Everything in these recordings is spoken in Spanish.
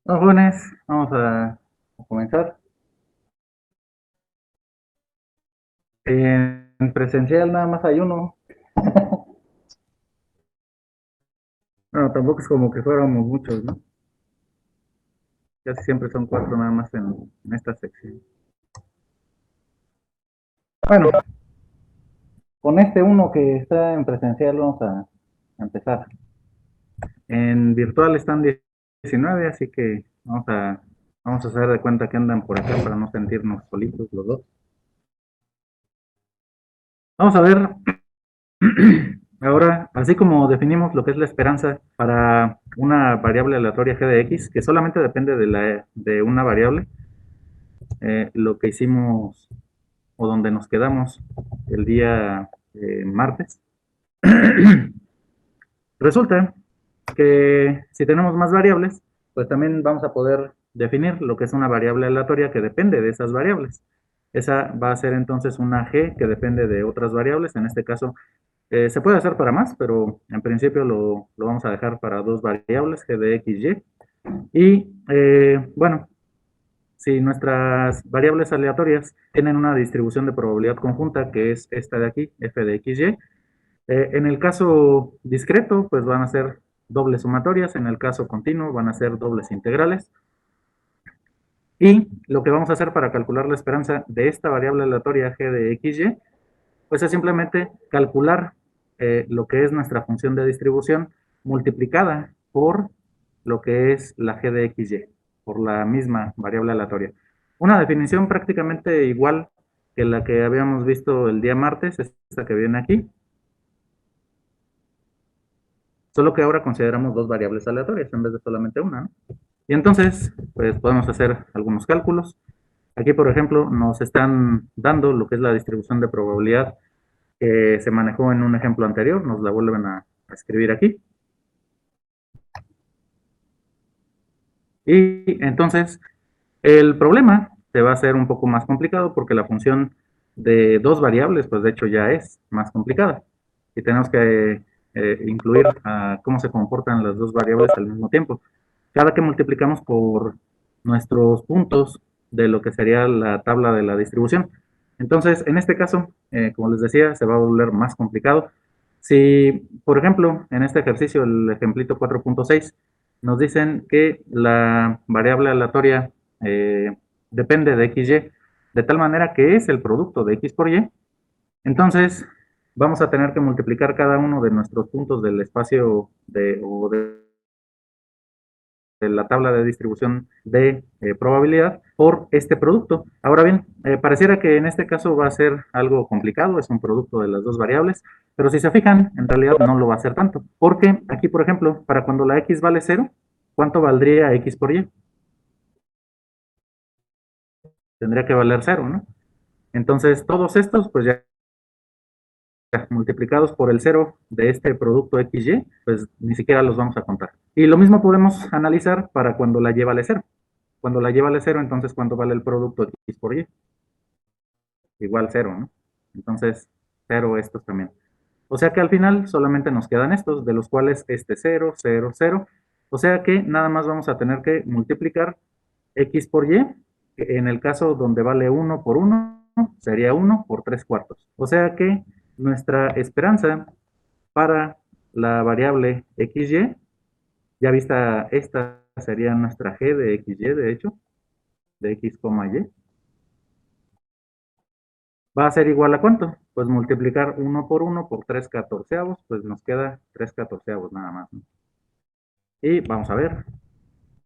Bueno, jóvenes, vamos a comenzar. En presencial nada más hay uno. Bueno, tampoco es como que fuéramos muchos, ¿no? Casi siempre son cuatro nada más en esta sección. Bueno, con este uno que está en presencial vamos a empezar. En virtual están 19, así que vamos a hacer de cuenta que andan por acá para no sentirnos solitos los dos. Vamos a ver ahora, así como definimos lo que es la esperanza para una variable aleatoria g de x, que solamente depende de una variable, lo que hicimos o donde nos quedamos el día martes, resulta que si tenemos más variables, pues también vamos a poder definir lo que es una variable aleatoria que depende de esas variables. Esa va a ser entonces una g que depende de otras variables, en este caso se puede hacer para más, pero en principio lo vamos a dejar para dos variables, g de x, y. Y bueno, si nuestras variables aleatorias tienen una distribución de probabilidad conjunta, que es esta de aquí, f de x, y, en el caso discreto, pues van a ser dobles sumatorias, en el caso continuo van a ser dobles integrales. Y lo que vamos a hacer para calcular la esperanza de esta variable aleatoria g de x, y, pues es simplemente calcular lo que es nuestra función de distribución multiplicada por lo que es la g de x, y, por la misma variable aleatoria. Una definición prácticamente igual que la que habíamos visto el día martes, esta que viene aquí, solo que ahora consideramos dos variables aleatorias en vez de solamente una, ¿no? Y entonces, pues podemos hacer algunos cálculos. Aquí, por ejemplo, nos están dando lo que es la distribución de probabilidad que se manejó en un ejemplo anterior, nos la vuelven a escribir aquí. Y entonces, el problema se va a hacer un poco más complicado porque la función de dos variables, pues de hecho ya es más complicada. Y tenemos que incluir a cómo se comportan las dos variables al mismo tiempo. Cada que multiplicamos por nuestros puntos de lo que sería la tabla de la distribución. Entonces, en este caso, como les decía, se va a volver más complicado. Si, por ejemplo, en este ejercicio, el ejemplito 4.6, nos dicen que la variable aleatoria depende de XY, de tal manera que es el producto de X por Y, entonces vamos a tener que multiplicar cada uno de nuestros puntos del espacio de la tabla de distribución de probabilidad por este producto. Ahora bien, pareciera que en este caso va a ser algo complicado, es un producto de las dos variables, pero si se fijan, en realidad no lo va a ser tanto, porque aquí, por ejemplo, para cuando la x vale 0, ¿cuánto valdría X por Y? Tendría que valer cero, ¿no? Entonces, todos estos, pues ya multiplicados por el cero de este producto XY, pues ni siquiera los vamos a contar. Y lo mismo podemos analizar para cuando la Y vale cero. Cuando la Y vale cero, entonces, ¿cuánto vale el producto X por Y? Igual cero, ¿no? Entonces, cero estos también. O sea que al final solamente nos quedan estos, de los cuales este cero, cero, cero. O sea que nada más vamos a tener que multiplicar X por Y. En el caso donde vale uno por uno, sería uno por 3 cuartos. O sea que nuestra esperanza para la variable XY, ya vista esta sería nuestra G de XY, de hecho, de X, Y, va a ser igual a ¿cuánto? Pues multiplicar uno por 3 catorceavos, pues nos queda 3 catorceavos nada más, ¿no? Y vamos a ver,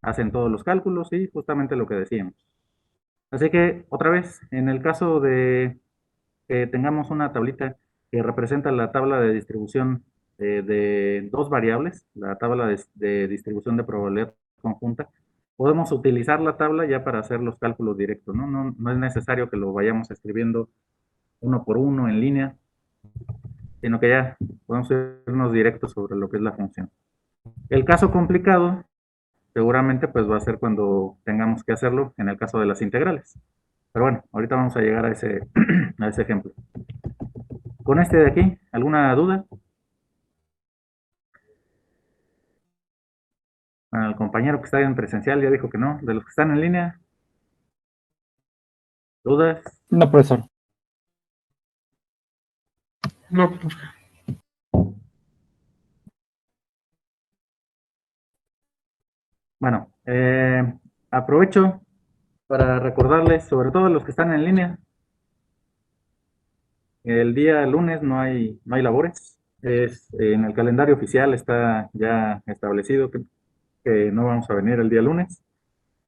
hacen todos los cálculos y justamente lo que decíamos. Así que otra vez, en el caso de que tengamos una tablita que representa la tabla de distribución de dos variables, la tabla de distribución de probabilidad conjunta, podemos utilizar la tabla ya para hacer los cálculos directos, ¿no? No es necesario que lo vayamos escribiendo uno por uno en línea, sino que ya podemos irnos directos sobre lo que es la función. El caso complicado seguramente pues va a ser cuando tengamos que hacerlo en el caso de las integrales. Pero bueno, ahorita vamos a llegar a ese, a ese ejemplo. Con este de aquí, ¿alguna duda? Bueno, el compañero que está en presencial ya dijo que no. De los que están en línea, ¿dudas? No, profesor. No, profe. Bueno, aprovecho para recordarles, sobre todo los que están en línea, el día lunes no hay labores. En el calendario oficial está ya establecido que no vamos a venir el día lunes.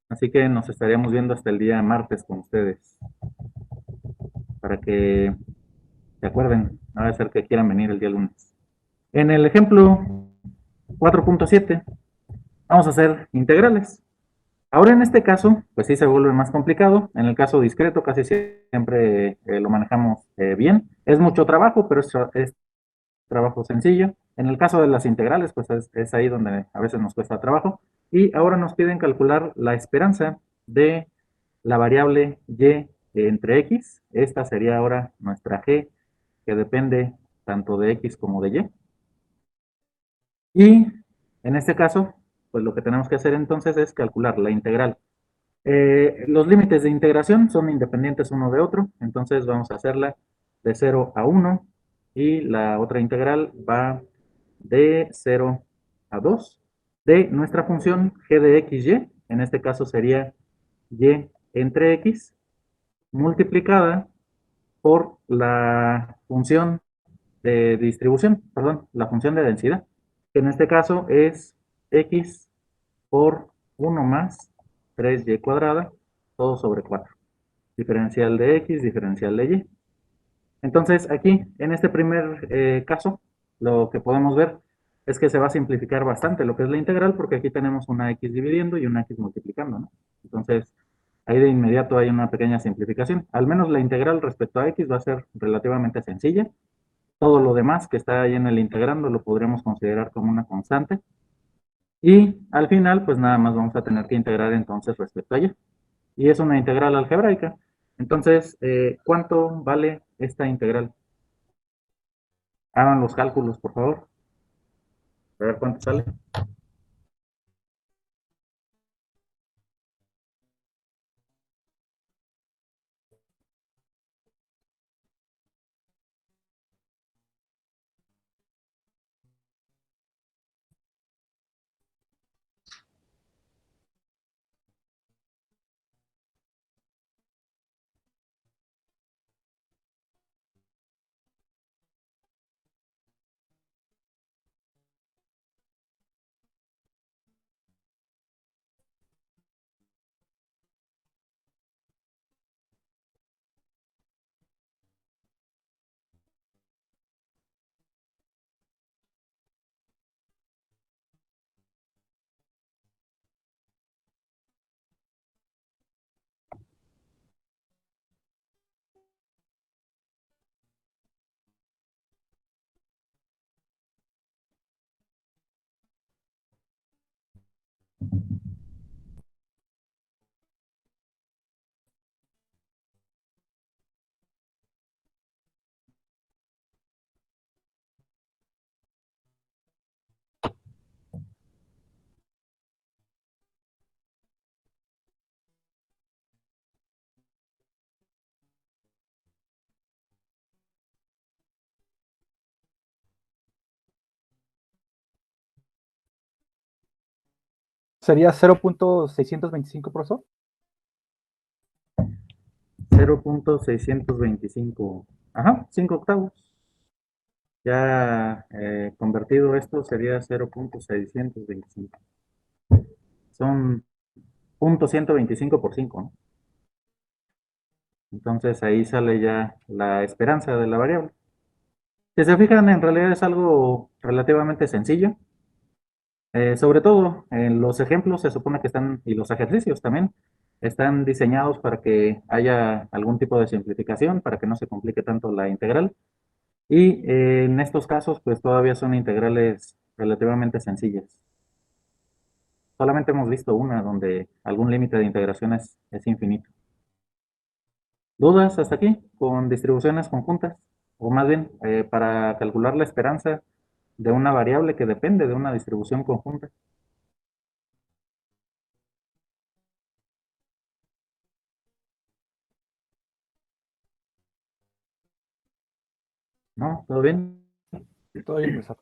Así que nos estaríamos viendo hasta el día martes con ustedes. Para que se acuerden, no va a ser que quieran venir el día lunes. En el ejemplo 4.7 vamos a hacer integrales. Ahora en este caso, pues sí se vuelve más complicado. En el caso discreto casi siempre lo manejamos bien. Es mucho trabajo, pero es trabajo sencillo. En el caso de las integrales, pues es ahí donde a veces nos cuesta trabajo. Y ahora nos piden calcular la esperanza de la variable y entre x. Esta sería ahora nuestra g, que depende tanto de x como de y. Y en este caso, pues lo que tenemos que hacer entonces es calcular la integral. Los límites de integración son independientes uno de otro, entonces vamos a hacerla de 0 a 1 y la otra integral va de 0 a 2 de nuestra función g de xy, en este caso sería y entre x, multiplicada por la función de distribución, perdón, la función de densidad, que en este caso es x por 1 más 3y cuadrada, todo sobre 4. Diferencial de x, diferencial de y. Entonces, aquí, en este primer caso, lo que podemos ver es que se va a simplificar bastante lo que es la integral, porque aquí tenemos una x dividiendo y una x multiplicando, ¿no? Entonces, ahí de inmediato hay una pequeña simplificación. Al menos la integral respecto a x va a ser relativamente sencilla. Todo lo demás que está ahí en el integrando lo podríamos considerar como una constante. Y al final, pues nada más vamos a tener que integrar entonces respecto a y. Y es una integral algebraica. Entonces, ¿cuánto vale esta integral? Hagan los cálculos, por favor. A ver cuánto sale. sería 0.625, profesor. 0.625. Ajá, 5 octavos. Ya convertido esto sería 0.625. Son 0.125 por 5, ¿no? Entonces ahí sale ya la esperanza de la variable. Si se fijan, en realidad es algo relativamente sencillo. Sobre todo en los ejemplos se supone que están, y los ejercicios también, están diseñados para que haya algún tipo de simplificación, para que no se complique tanto la integral. Y en estos casos, pues todavía son integrales relativamente sencillas. Solamente hemos visto una donde algún límite de integración es infinito. ¿Dudas hasta aquí con distribuciones conjuntas? O más bien, para calcular la esperanza de una variable que depende de una distribución conjunta. ¿No? ¿Todo bien? Todo bien, profesor.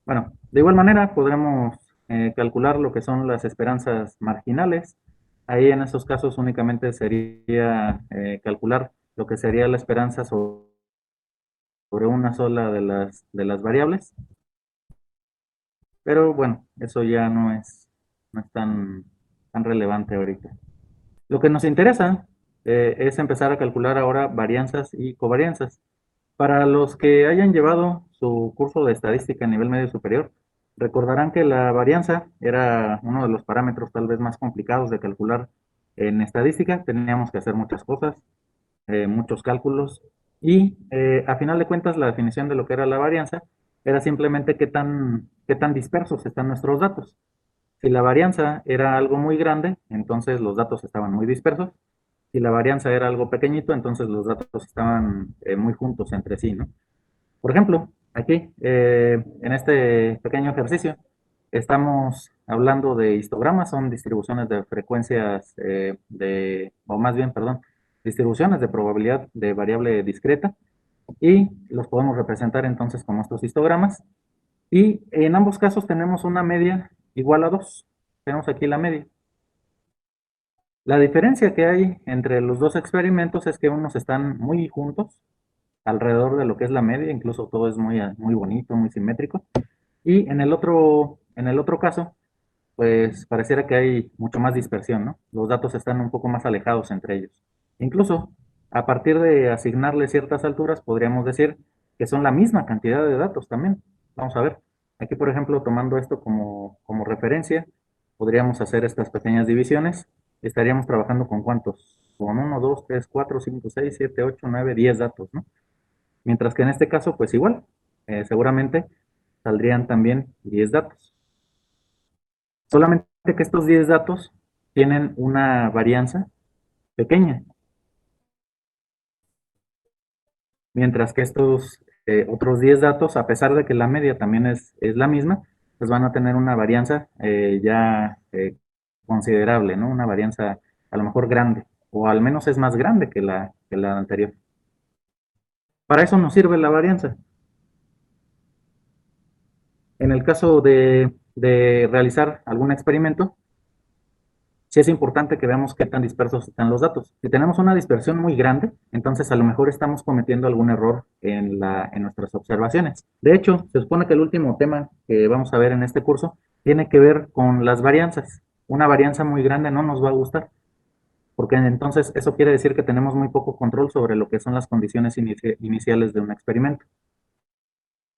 Bueno, de igual manera podremos calcular lo que son las esperanzas marginales. Ahí en esos casos únicamente sería calcular lo que sería la esperanza sobre una sola de las variables. Pero bueno, eso ya no es tan relevante ahorita. Lo que nos interesa es empezar a calcular ahora varianzas y covarianzas. Para los que hayan llevado su curso de estadística a nivel medio superior, recordarán que la varianza era uno de los parámetros tal vez más complicados de calcular en estadística. Teníamos que hacer muchas cosas, muchos cálculos, y a final de cuentas la definición de lo que era la varianza era simplemente qué tan dispersos están nuestros datos. Si la varianza era algo muy grande, entonces los datos estaban muy dispersos. Si la varianza era algo pequeñito, entonces los datos estaban muy juntos entre sí, ¿no? Por ejemplo, aquí, en este pequeño ejercicio, estamos hablando de histogramas, son distribuciones de frecuencias o más bien, perdón, distribuciones de probabilidad de variable discreta, y los podemos representar entonces como estos histogramas. Y en ambos casos tenemos una media igual a 2. Tenemos aquí la media. La diferencia que hay entre los dos experimentos es que unos están muy juntos, alrededor de lo que es la media, incluso todo es muy bonito, muy simétrico. Y en el otro caso, pues pareciera que hay mucho más dispersión, ¿no? Los datos están un poco más alejados entre ellos. Incluso, a partir de asignarle ciertas alturas, podríamos decir que son la misma cantidad de datos también. Vamos a ver. Aquí, por ejemplo, tomando esto como referencia, podríamos hacer estas pequeñas divisiones. Estaríamos trabajando con ¿cuántos? Con 1, 2, 3, 4, 5, 6, 7, 8, 9, 10 datos, ¿no? Mientras que en este caso, pues igual, seguramente saldrían también 10 datos. Solamente que estos 10 datos tienen una varianza pequeña, mientras que estos otros 10 datos, a pesar de que la media también es la misma, pues van a tener una varianza ya considerable, ¿no? Una varianza a lo mejor grande, o al menos es más grande que la anterior. Para eso nos sirve la varianza. En el caso de realizar algún experimento, sí es importante que veamos qué tan dispersos están los datos. Si tenemos una dispersión muy grande, entonces a lo mejor estamos cometiendo algún error en nuestras observaciones. De hecho, se supone que el último tema que vamos a ver en este curso tiene que ver con las varianzas. Una varianza muy grande no nos va a gustar, porque entonces eso quiere decir que tenemos muy poco control sobre lo que son las condiciones iniciales de un experimento.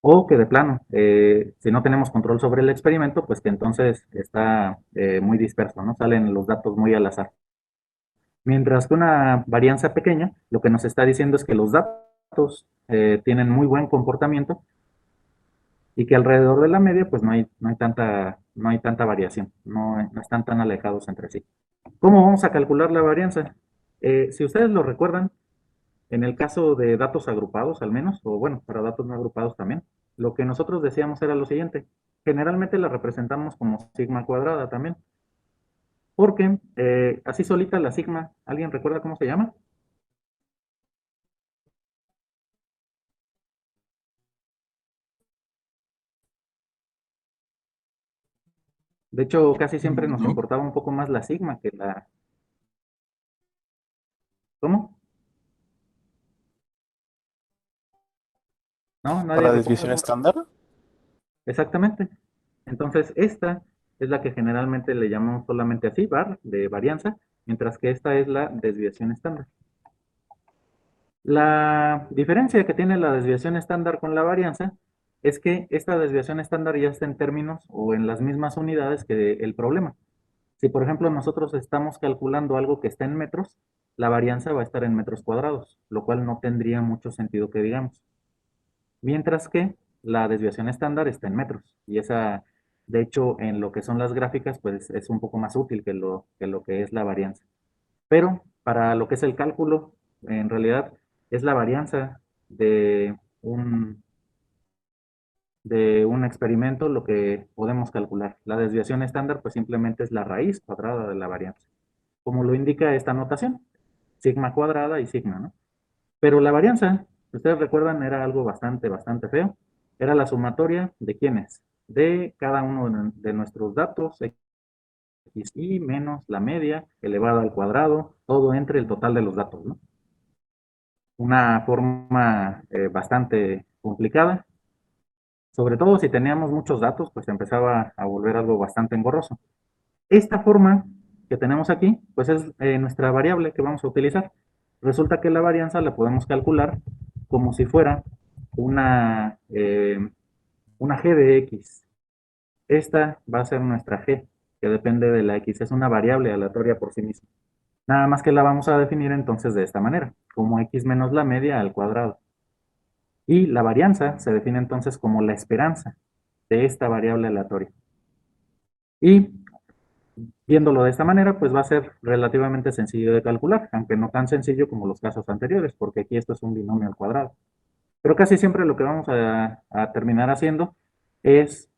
O que de plano, si no tenemos control sobre el experimento, pues que entonces está muy disperso, ¿no? Salen los datos muy al azar. Mientras que una varianza pequeña, lo que nos está diciendo es que los datos tienen muy buen comportamiento y que alrededor de la media, pues no hay tanta variación, no están tan alejados entre sí. ¿Cómo vamos a calcular la varianza? Si ustedes lo recuerdan, en el caso de datos agrupados al menos, o bueno, para datos no agrupados también, lo que nosotros decíamos era lo siguiente. Generalmente la representamos como sigma cuadrada también, porque así solita la sigma, ¿alguien recuerda cómo se llama? De hecho, casi siempre nos No. importaba un poco más la sigma que la... ¿Cómo? ¿No? ¿Nadie ¿Para recuerda? desviación estándar? Exactamente. Entonces, esta es la que generalmente le llamamos solamente así, var, de varianza, mientras que esta es la desviación estándar. La diferencia que tiene la desviación estándar con la varianza es que esta desviación estándar ya está en términos o en las mismas unidades que el problema. Si, por ejemplo, nosotros estamos calculando algo que está en metros, la varianza va a estar en metros cuadrados, lo cual no tendría mucho sentido que digamos. Mientras que la desviación estándar está en metros. Y esa, de hecho, en lo que son las gráficas, pues es un poco más útil que lo que es la varianza. Pero para lo que es el cálculo, en realidad es la varianza de un, de un experimento lo que podemos calcular. La desviación estándar, pues simplemente es la raíz cuadrada de la varianza, como lo indica esta notación, sigma cuadrada y sigma, ¿no? Pero la varianza, si ustedes recuerdan, era algo bastante feo. Era la sumatoria de quiénes, de cada uno de nuestros datos, xi menos la media elevada al cuadrado, todo entre el total de los datos, ¿no? Una forma bastante complicada, sobre todo si teníamos muchos datos, pues empezaba a volver algo bastante engorroso. Esta forma que tenemos aquí, pues es nuestra variable que vamos a utilizar. Resulta que la varianza la podemos calcular como si fuera una g de x. Esta va a ser nuestra g, que depende de la x, es una variable aleatoria por sí misma. Nada más que la vamos a definir entonces de esta manera, como x menos la media al cuadrado. Y la varianza se define entonces como la esperanza de esta variable aleatoria. Y viéndolo de esta manera, pues va a ser relativamente sencillo de calcular, aunque no tan sencillo como los casos anteriores, porque aquí esto es un binomio al cuadrado. Pero casi siempre lo que vamos a terminar haciendo es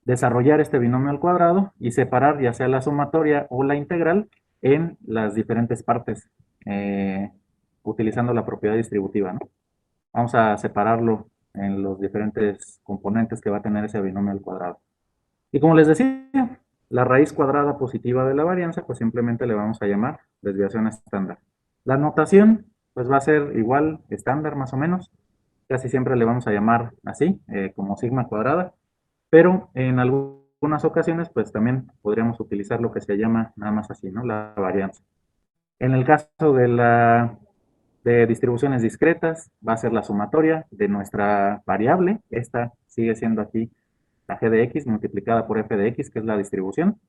desarrollar este binomio al cuadrado y separar ya sea la sumatoria o la integral en las diferentes partes, eh, utilizando la propiedad distributiva, ¿no? Vamos a separarlo en los diferentes componentes que va a tener ese binomio al cuadrado. Y como les decía, la raíz cuadrada positiva de la varianza, pues simplemente le vamos a llamar desviación estándar. La notación, pues va a ser igual, estándar más o menos. Casi siempre le vamos a llamar así, como sigma cuadrada. Pero en algunas ocasiones, pues también podríamos utilizar lo que se llama nada más así, ¿no? La varianza. En el caso de distribuciones discretas, va a ser la sumatoria de nuestra variable. Esta sigue siendo aquí la g de x multiplicada por f de x, que es la distribución.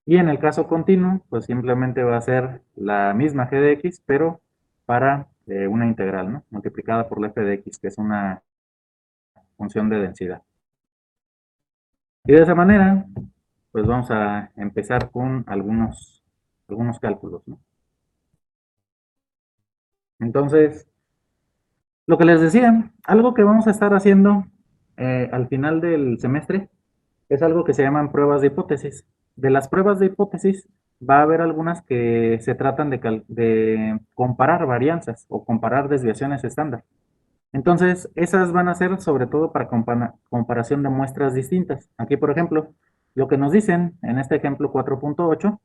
Y en el caso continuo, pues simplemente va a ser la misma g de x, pero para una integral, ¿no? Multiplicada por la f de x, que es una función de densidad. Y de esa manera, pues vamos a empezar con algunos cálculos, ¿no? Entonces, lo que les decía, algo que vamos a estar haciendo al final del semestre es algo que se llaman pruebas de hipótesis. De las pruebas de hipótesis va a haber algunas que se tratan de comparar varianzas o comparar desviaciones estándar. Entonces, esas van a ser sobre todo para comparación de muestras distintas. Aquí, por ejemplo, lo que nos dicen en este ejemplo 4.8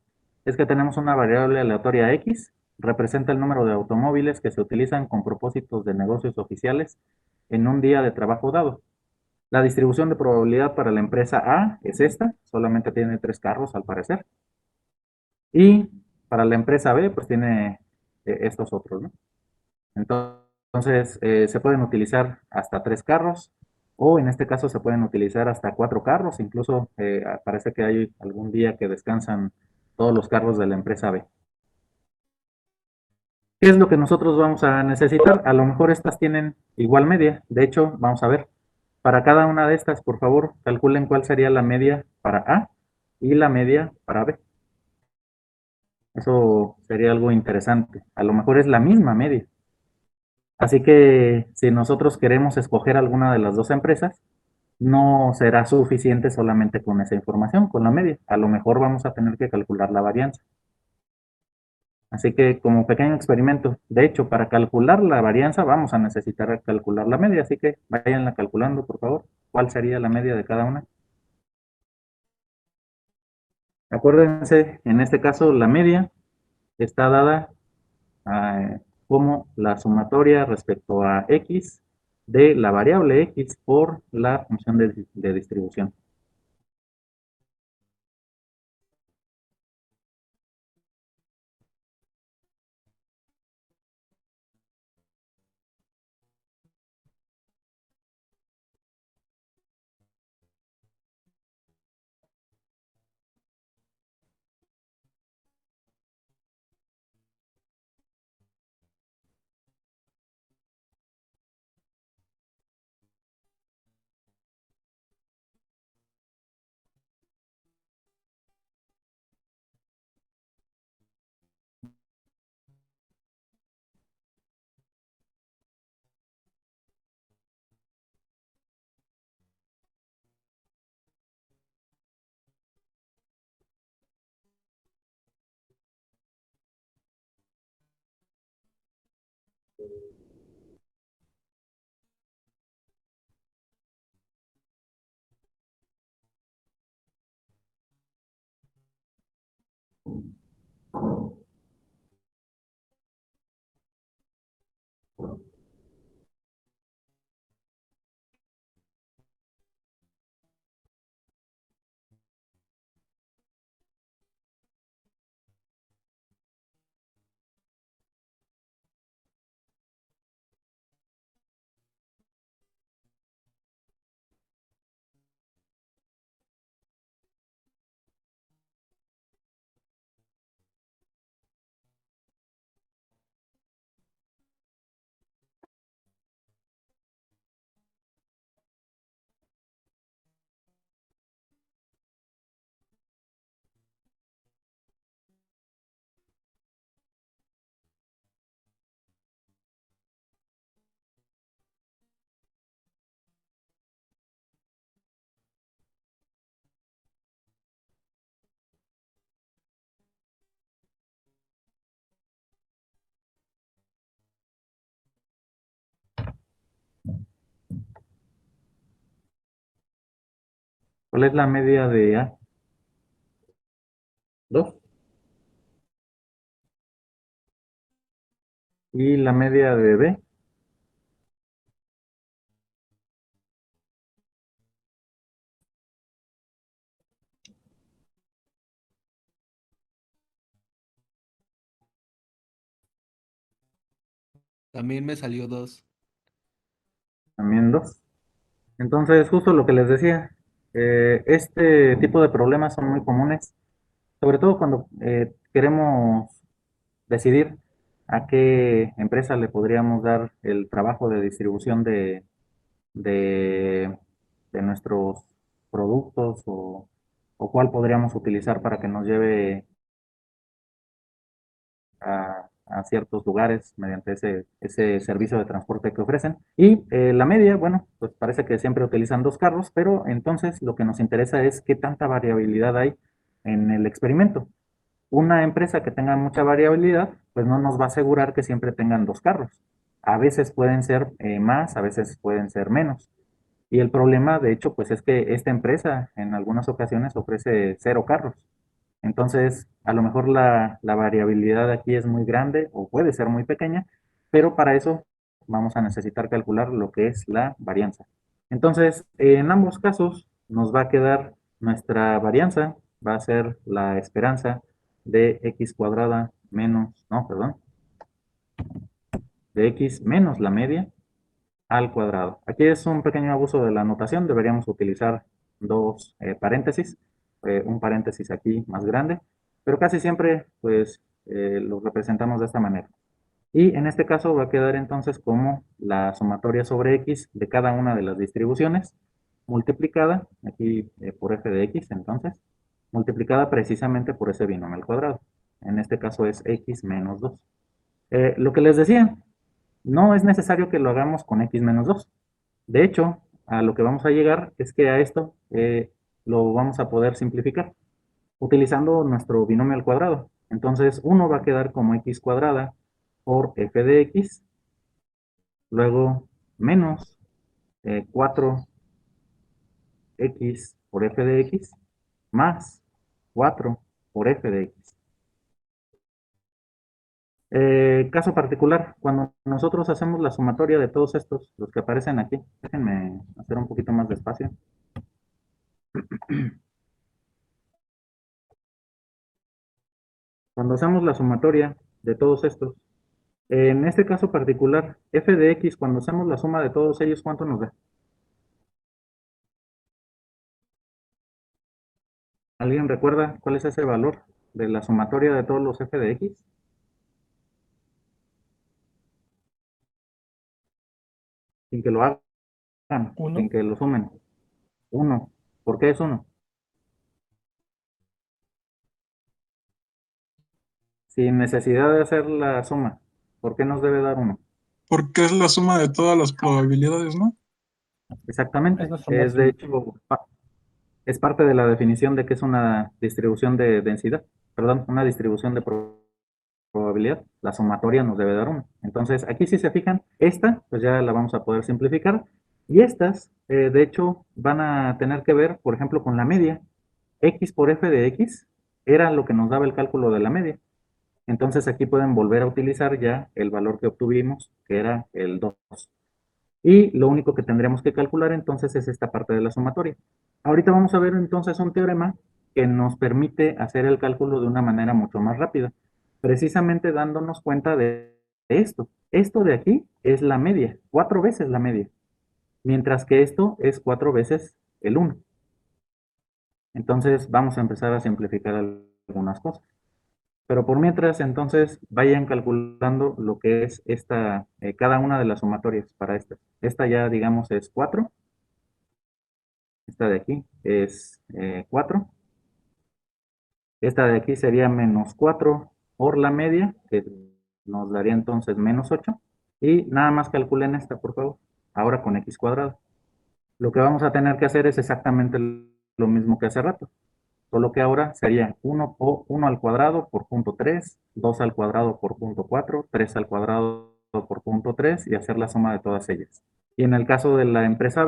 es que tenemos una variable aleatoria x, representa el número de automóviles que se utilizan con propósitos de negocios oficiales en un día de trabajo dado. La distribución de probabilidad para la empresa A es esta, solamente tiene 3 carros al parecer. Y para la empresa B, pues tiene estos otros, ¿no? Entonces, se pueden utilizar hasta 3 carros, o en este caso se pueden utilizar hasta 4 carros, incluso parece que hay algún día que descansan todos los carros de la empresa B. ¿Qué es lo que nosotros vamos a necesitar? A lo mejor estas tienen igual media. De hecho, vamos a ver. Para cada una de estas, por favor, calculen cuál sería la media para A y la media para B. Eso sería algo interesante. A lo mejor es la misma media. Así que si nosotros queremos escoger alguna de las dos empresas, no será suficiente solamente con esa información, con la media. A lo mejor vamos a tener que calcular la varianza. Así que como pequeño experimento, de hecho, para calcular la varianza vamos a necesitar calcular la media, así que váyanla calculando, por favor. ¿Cuál sería la media de cada una? Acuérdense, en este caso la media está dada como la sumatoria respecto a x de la variable x por la función de distribución. ¿Cuál es la media de A? 2. Y la media de B, También me salió 2. también 2. Entonces, justo lo que les decía, este tipo de problemas son muy comunes, sobre todo cuando queremos decidir a qué empresa le podríamos dar el trabajo de distribución de, de nuestros productos o cuál podríamos utilizar para que nos lleve a ciertos lugares mediante ese servicio de transporte que ofrecen. Y la media, bueno, pues parece que siempre utilizan dos carros, pero entonces lo que nos interesa es qué tanta variabilidad hay en el experimento. Una empresa que tenga mucha variabilidad, pues no nos va a asegurar que siempre tengan dos carros. A veces pueden ser más, a veces pueden ser menos. Y el problema, de hecho, pues es que esta empresa en algunas ocasiones ofrece cero carros. Entonces, a lo mejor la variabilidad aquí es muy grande o puede ser muy pequeña, pero para eso vamos a necesitar calcular lo que es la varianza. Entonces, en ambos casos nos va a quedar nuestra varianza, va a ser la esperanza de x cuadrada menos, no, perdón, de x menos la media al cuadrado. Aquí es un pequeño abuso de la notación, deberíamos utilizar dos paréntesis, un paréntesis aquí más grande, pero casi siempre pues lo representamos de esta manera. Y en este caso va a quedar entonces como la sumatoria sobre x de cada una de las distribuciones, multiplicada, aquí por f de x entonces, multiplicada precisamente por ese binomio al cuadrado. En este caso es x menos 2. Lo que les decía, no es necesario que lo hagamos con x menos 2. De hecho, a lo que vamos a llegar es que a esto lo vamos a poder simplificar utilizando nuestro binomio al cuadrado. Entonces, 1 va a quedar como x cuadrada por f de x, luego menos 4x por f de x, más 4 por f de x. Caso particular, cuando nosotros hacemos la sumatoria de todos estos, los que aparecen aquí, déjenme hacer un poquito más despacio. Cuando hacemos la sumatoria de todos estos, en este caso particular, f de x, cuando hacemos la suma de todos ellos, ¿cuánto nos da? ¿Alguien recuerda cuál es ese valor de la sumatoria de todos los f de x? Sin que lo hagan, sin Uno. que lo sumen. 1. ¿Por qué es 1? Sin necesidad de hacer la suma. ¿Por qué nos debe dar 1? Porque es la suma de todas las probabilidades, ¿no? Es Exactamente. nuestro Es de máximo. hecho, es parte de la definición de que es una distribución de densidad. Perdón, una distribución de probabilidad. La sumatoria nos debe dar 1. Entonces, aquí si se fijan, esta, pues ya la vamos a poder simplificar. Y estas, de hecho, van a tener que ver, por ejemplo, con la media. X por f de x era lo que nos daba el cálculo de la media. Entonces aquí pueden volver a utilizar ya el valor que obtuvimos, que era el 2. Y lo único que tendríamos que calcular entonces es esta parte de la sumatoria. Ahorita vamos a ver entonces un teorema que nos permite hacer el cálculo de una manera mucho más rápida, precisamente dándonos cuenta de esto. Esto de aquí es la media, 4 veces la media, mientras que esto es 4 veces el 1. Entonces vamos a empezar a simplificar algunas cosas. Pero por mientras, entonces, vayan calculando lo que es esta, cada una de las sumatorias para esta. Esta ya, digamos, es 4. Esta de aquí es 4. Esta de aquí sería menos 4 por la media, que nos daría entonces menos 8. Y nada más calculen esta, por favor. Ahora con x cuadrado. Lo que vamos a tener que hacer es exactamente lo mismo que hace rato. Solo que ahora sería 1 al cuadrado por punto 3, 2 al cuadrado por punto 4, 3 al cuadrado por punto 3 y hacer la suma de todas ellas. Y en el caso de la empresa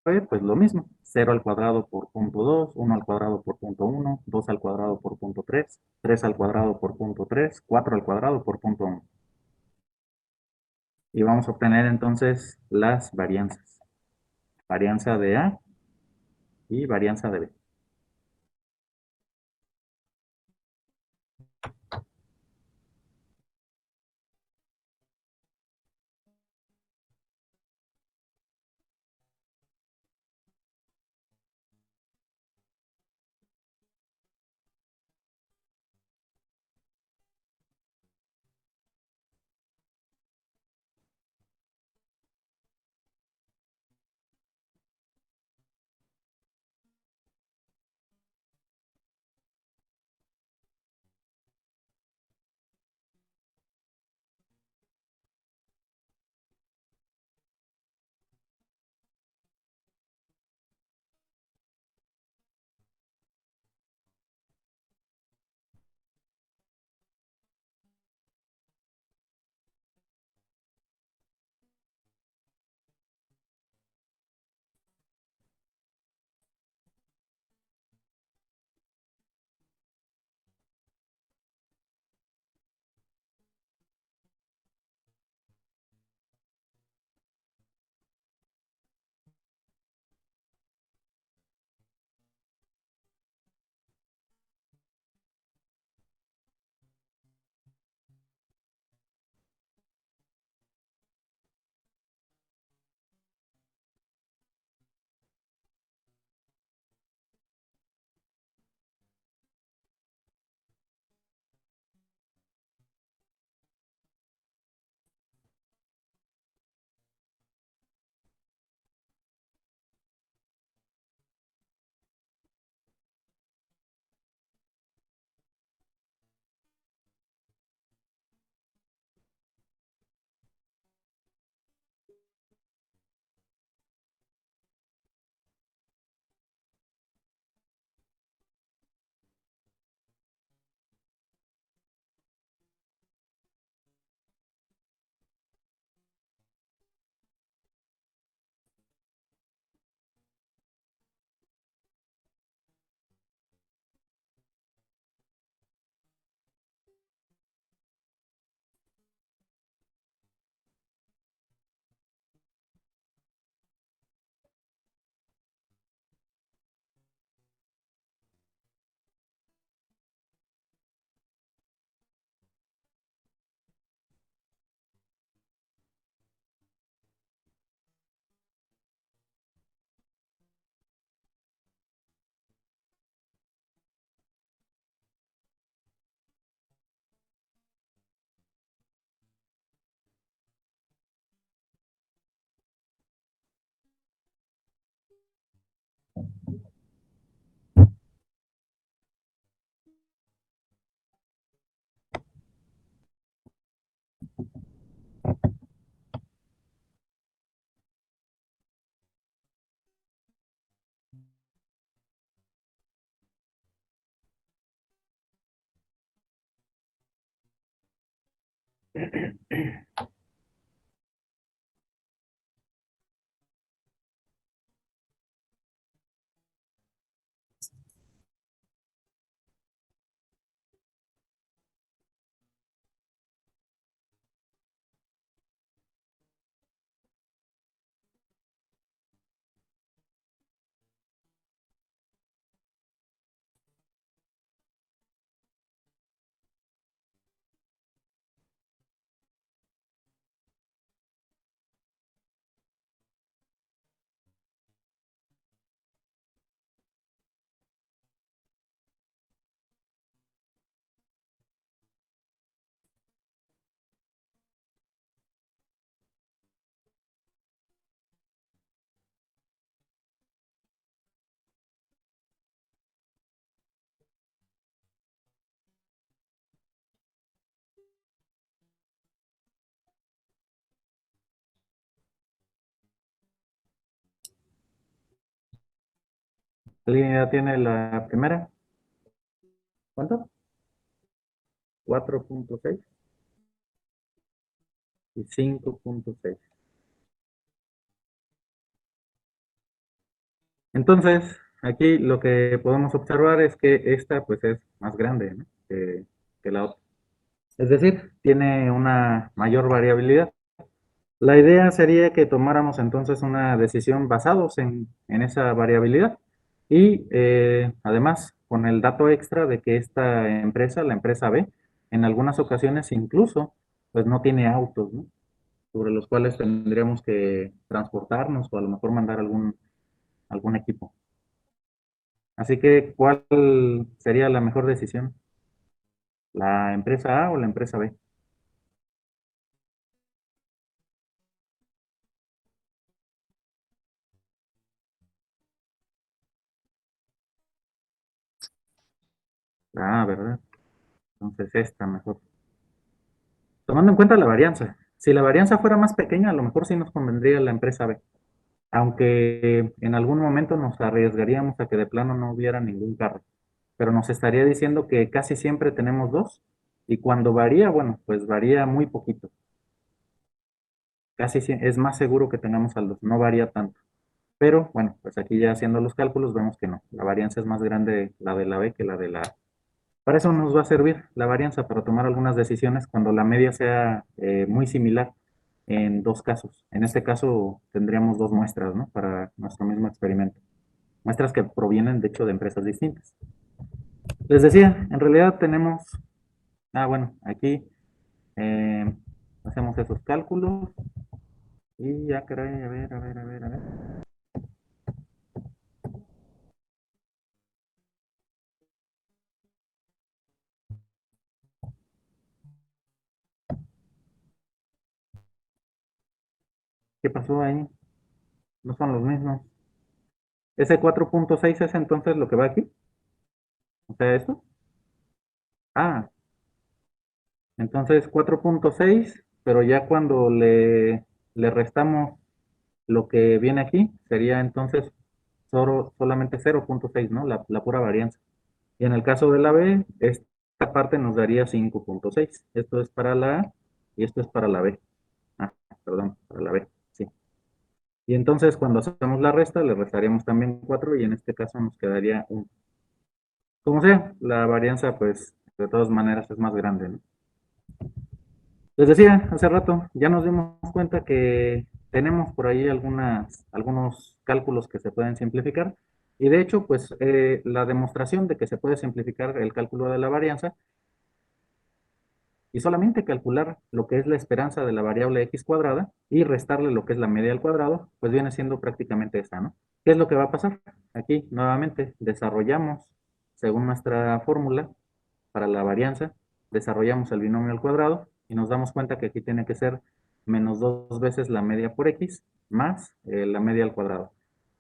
B, pues lo mismo. 0 al cuadrado por punto 2, 1 al cuadrado por punto 1, 2 al cuadrado por punto 3, 3 al cuadrado por punto 3, 4 al cuadrado por punto 1. Y vamos a obtener entonces las varianzas. Varianza de A y varianza de B. ¿Alguien ya tiene la primera? ¿Cuánto? 4.6 y 5.6. Entonces, aquí lo que podemos observar es que esta pues es más grande, ¿no? que la otra. Es decir, tiene una mayor variabilidad. La idea sería que tomáramos entonces una decisión basados en esa variabilidad y además con el dato extra de que esta empresa, la empresa B, en algunas ocasiones incluso pues no tiene autos, ¿no? Sobre los cuales tendríamos que transportarnos o a lo mejor mandar algún equipo. Así que, ¿cuál sería la mejor decisión? ¿La empresa A o la empresa B? Ah, ¿verdad? Entonces esta mejor. Tomando en cuenta la varianza. Si la varianza fuera más pequeña, a lo mejor sí nos convendría la empresa B. Aunque en algún momento nos arriesgaríamos a que de plano no hubiera ningún carro. Pero nos estaría diciendo que casi siempre tenemos dos. Y cuando varía, bueno, pues varía muy poquito. Es más seguro que tengamos al 2, no varía tanto. Pero bueno, pues aquí ya haciendo los cálculos vemos que no. La varianza es más grande la de la B que la de la A. Para eso nos va a servir la varianza, para tomar algunas decisiones cuando la media sea muy similar en dos casos. En este caso tendríamos dos muestras, ¿no? Para nuestro mismo experimento. Muestras que provienen, de hecho, de empresas distintas. Les decía, en realidad tenemos... Ah, bueno, aquí eh, hacemos esos cálculos y ya, caray, a ver, a ver, a ver, a ver. ¿Qué pasó ahí? No son los mismos. Ese 4.6 es entonces lo que va aquí. O sea, esto. Ah, entonces 4.6, pero ya cuando le restamos lo que viene aquí, sería entonces solamente 0.6, ¿no? La pura varianza. Y en el caso de la B, esta parte nos daría 5.6. Esto es para la A y esto es para la B. Ah, perdón, para la B, sí. Y entonces cuando hacemos la resta, le restaríamos también 4 y en este caso nos quedaría 1. Como sea, la varianza, pues, de todas maneras es más grande, ¿no? Les decía hace rato, ya nos dimos cuenta que tenemos por ahí algunos cálculos que se pueden simplificar. Y de hecho, pues, la demostración de que se puede simplificar el cálculo de la varianza y solamente calcular lo que es la esperanza de la variable x cuadrada y restarle lo que es la media al cuadrado, pues viene siendo prácticamente esta, ¿no? ¿Qué es lo que va a pasar? Aquí, nuevamente, desarrollamos, según nuestra fórmula, para la varianza, desarrollamos el binomio al cuadrado y nos damos cuenta que aquí tiene que ser menos dos veces la media por x más la media al cuadrado.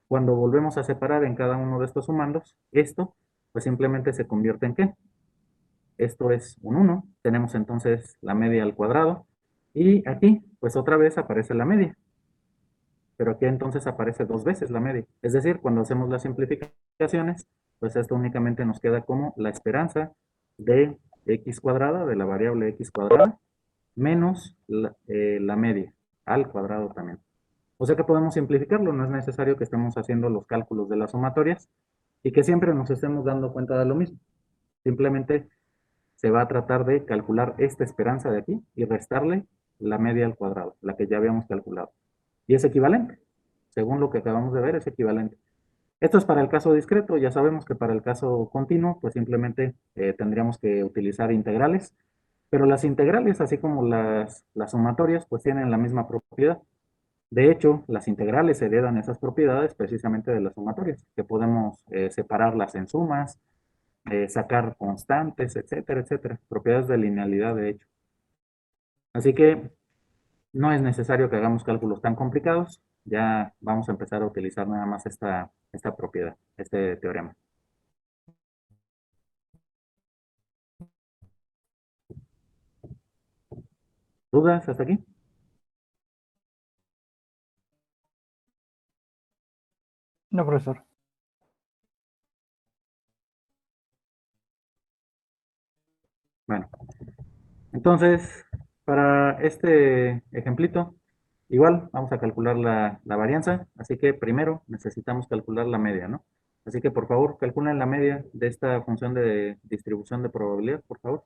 Cuando volvemos a separar en cada uno de estos sumandos, esto pues simplemente se convierte en ¿qué? Esto es un 1, tenemos entonces la media al cuadrado y aquí pues otra vez aparece la media, pero aquí entonces aparece dos veces la media. Es decir, cuando hacemos las simplificaciones, pues esto únicamente nos queda como la esperanza de x cuadrada, de la variable x cuadrada, menos la media al cuadrado también. O sea que podemos simplificarlo, no es necesario que estemos haciendo los cálculos de las sumatorias y que siempre nos estemos dando cuenta de lo mismo. Simplemente se va a tratar de calcular esta esperanza de aquí y restarle la media al cuadrado, la que ya habíamos calculado. Y es equivalente. Según lo que acabamos de ver, es equivalente. Esto es para el caso discreto. Ya sabemos que para el caso continuo, pues simplemente tendríamos que utilizar integrales. Pero las integrales, así como las sumatorias, pues tienen la misma propiedad. De hecho, las integrales heredan esas propiedades precisamente de las sumatorias, que podemos separarlas en sumas, sacar constantes, etcétera, etcétera. Propiedades de linealidad, de hecho. Así que no es necesario que hagamos cálculos tan complicados. Ya vamos a empezar a utilizar nada más esta propiedad, este teorema. ¿Dudas hasta aquí? No, profesor. Bueno, entonces, para este ejemplito, igual vamos a calcular la varianza, así que primero necesitamos calcular la media, ¿no? Así que por favor, calculen la media de esta función de distribución de probabilidad, por favor.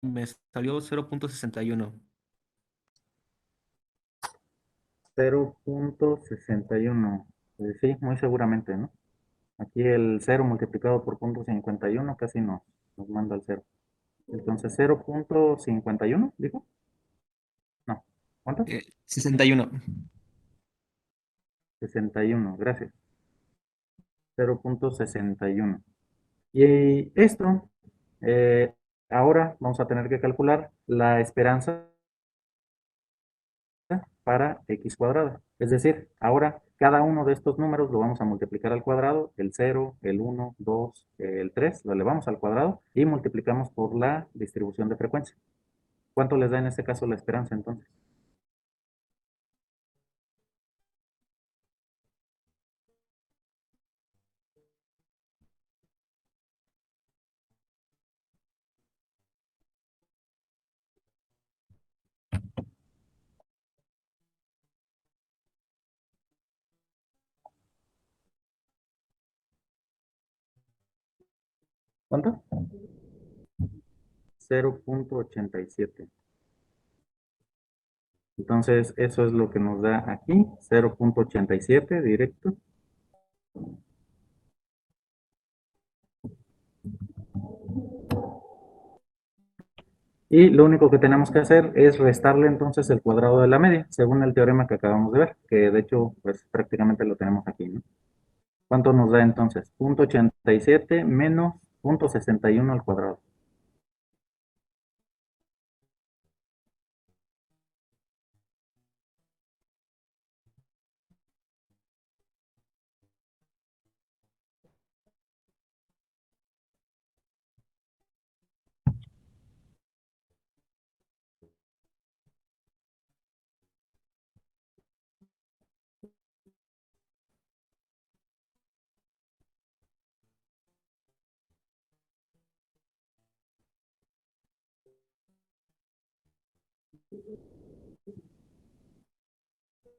Me salió 0.61. 0.61. Sí, muy seguramente, ¿no? Aquí el 0 multiplicado por 0.51 casi nos manda al 0. Entonces, 0.51, ¿dijo? No. ¿Cuánto? 61. 61, gracias. 0.61. Y esto, ahora vamos a tener que calcular la esperanza para x cuadrada. Es decir, ahora cada uno de estos números lo vamos a multiplicar al cuadrado, el 0, el 1, 2, el 3, lo elevamos al cuadrado y multiplicamos por la distribución de frecuencia. ¿Cuánto les da en este caso la esperanza entonces? ¿Cuánto? 0.87. Entonces, eso es lo que nos da aquí, 0.87 directo. Y lo único que tenemos que hacer es restarle entonces el cuadrado de la media, según el teorema que acabamos de ver, que de hecho, pues prácticamente lo tenemos aquí, ¿no? ¿Cuánto nos da entonces? 0.87 menos 0.61 al cuadrado.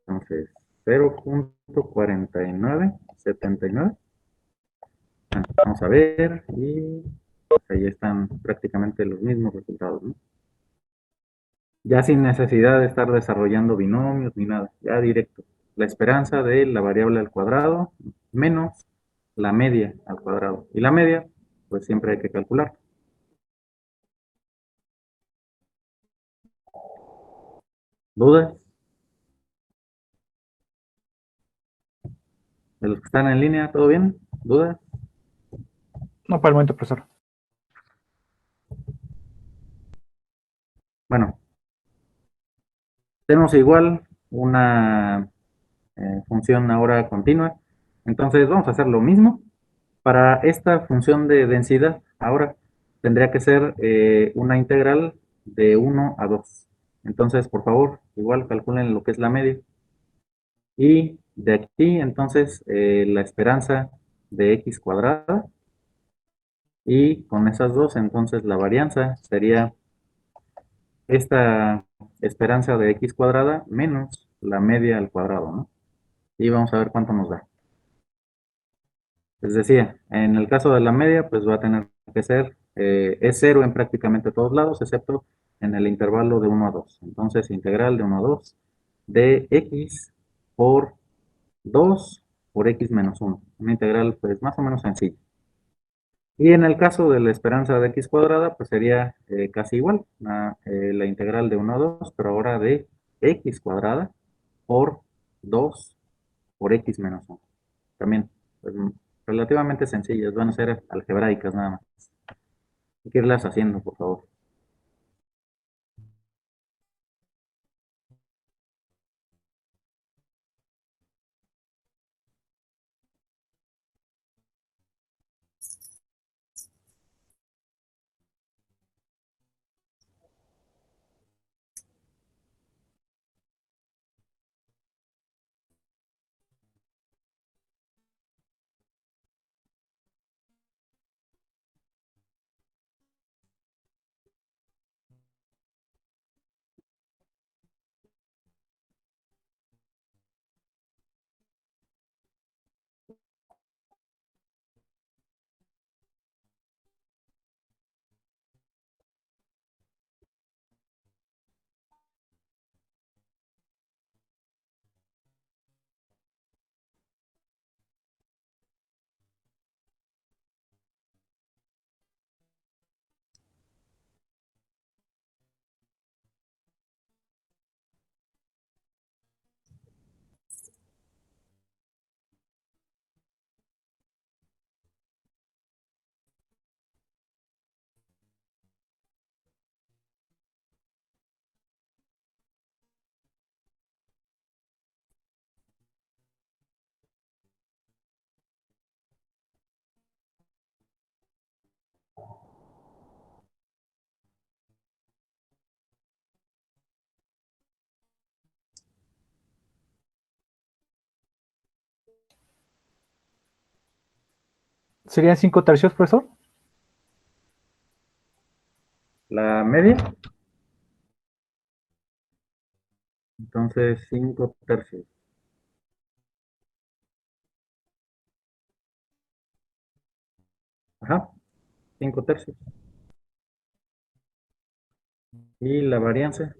Entonces, 0.4979. Vamos a ver y pues, ahí están prácticamente los mismos resultados, ¿no? Ya sin necesidad de estar desarrollando binomios ni nada, ya directo. La esperanza de la variable al cuadrado menos la media al cuadrado. Y la media, pues siempre hay que calcular. ¿Dudas? De los que están en línea, ¿todo bien? ¿Dudas? No, para el momento, profesor. Bueno, tenemos igual una función ahora continua. Entonces vamos a hacer lo mismo. Para esta función de densidad, ahora tendría que ser una integral de 1 a 2. Entonces, por favor, igual calculen lo que es la media. Y de aquí, entonces, la esperanza de x cuadrada. Y con esas dos, entonces, la varianza sería esta esperanza de x cuadrada menos la media al cuadrado, ¿no? Y vamos a ver cuánto nos da. Les decía, en el caso de la media, pues va a tener que ser, es cero en prácticamente todos lados, excepto en el intervalo de 1 a 2. Entonces, integral de 1 a 2 de x por 2 por x menos 1. Una integral, pues, más o menos sencilla. Y en el caso de la esperanza de x cuadrada, pues sería casi igual, la integral de 1 a 2, pero ahora de x cuadrada por 2 por x menos 1. También, pues, relativamente sencillas, van a ser algebraicas nada más. Hay que irlas haciendo, por favor. ¿Serían 5 tercios, profesor? La media, entonces 5 tercios. Ajá, 5 tercios. Y la varianza,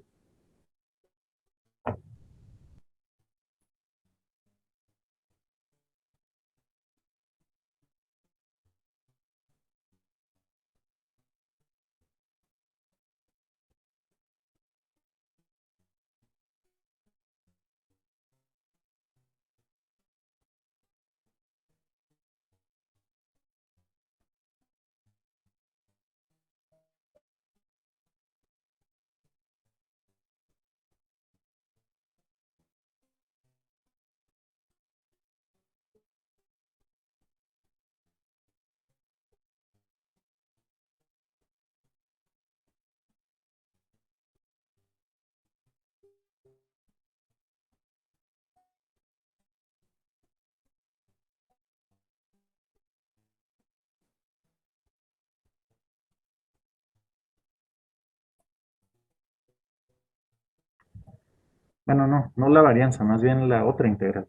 bueno, no la varianza, más bien la otra integral,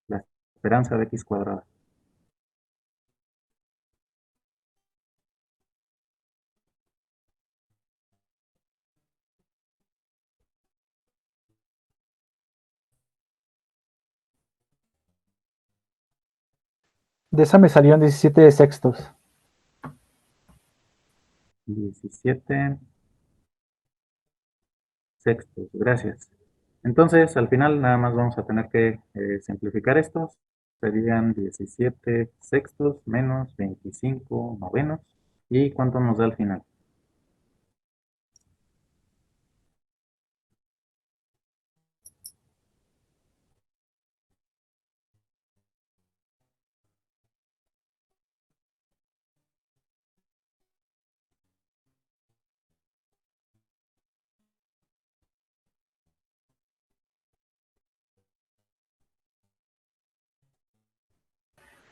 la esperanza de x cuadrada. De esa me salieron 17 sextos. 17 sextos, gracias. Entonces, al final nada más vamos a tener que simplificar estos. Serían 17 sextos menos 25 novenos. ¿Y cuánto nos da al final?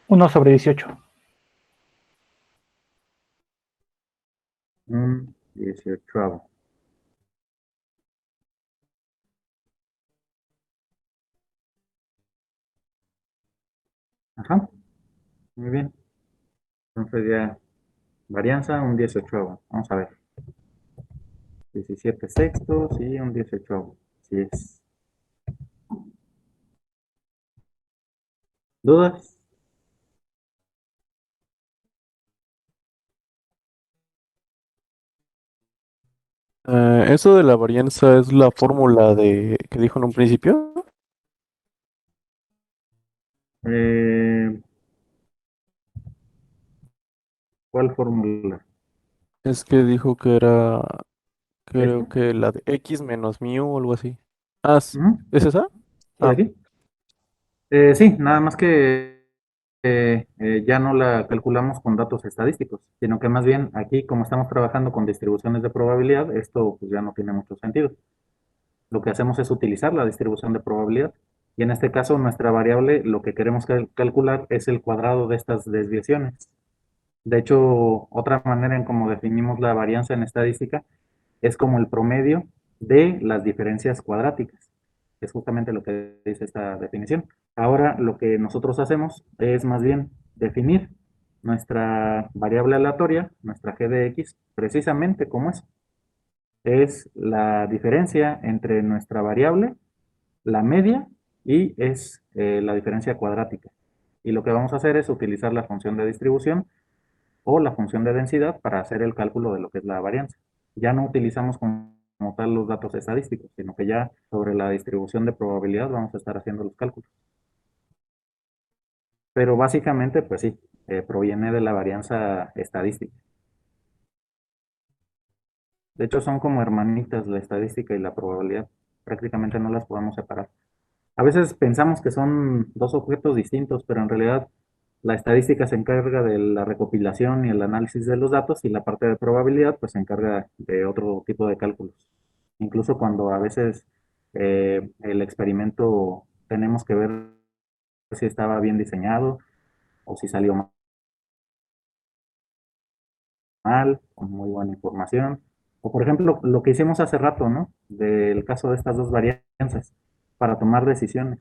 1/18. Un 18avo. Ajá, muy bien. Entonces ya, varianza, un 18avo. Vamos a ver. 17 sextos y un 18avo. Así es. ¿Dudas? Eso de la varianza es la fórmula de que dijo en un principio. Eh, ¿Cuál fórmula? Es que dijo que era, ¿Esta? creo que la de x menos mu o algo así. Ah, Ujú. ¿es esa? ¿Sí, Ah, aquí? Sí, nada más que ya no la calculamos con datos estadísticos, sino que más bien aquí, como estamos trabajando con distribuciones de probabilidad, esto pues ya no tiene mucho sentido. Lo que hacemos es utilizar la distribución de probabilidad y en este caso nuestra variable, lo que queremos calcular es el cuadrado de estas desviaciones. De hecho, otra manera en cómo definimos la varianza en estadística es como el promedio de las diferencias cuadráticas. Es justamente lo que dice esta definición. Ahora lo que nosotros hacemos es más bien definir nuestra variable aleatoria, nuestra g de x, precisamente como es la diferencia entre nuestra variable, la media, y es la diferencia cuadrática. Y lo que vamos a hacer es utilizar la función de distribución o la función de densidad para hacer el cálculo de lo que es la varianza. Ya no utilizamos como tal los datos estadísticos, sino que ya sobre la distribución de probabilidad vamos a estar haciendo los cálculos. Pero básicamente, pues sí, proviene de la varianza estadística. De hecho, son como hermanitas la estadística y la probabilidad. Prácticamente no las podemos separar. A veces pensamos que son dos objetos distintos, pero en realidad la estadística se encarga de la recopilación y el análisis de los datos y la parte de probabilidad pues se encarga de otro tipo de cálculos. Incluso cuando a veces el experimento tenemos que ver si estaba bien diseñado o si salió mal, con muy buena información. O por ejemplo, lo que hicimos hace rato, ¿no? Del caso de estas dos varianzas para tomar decisiones.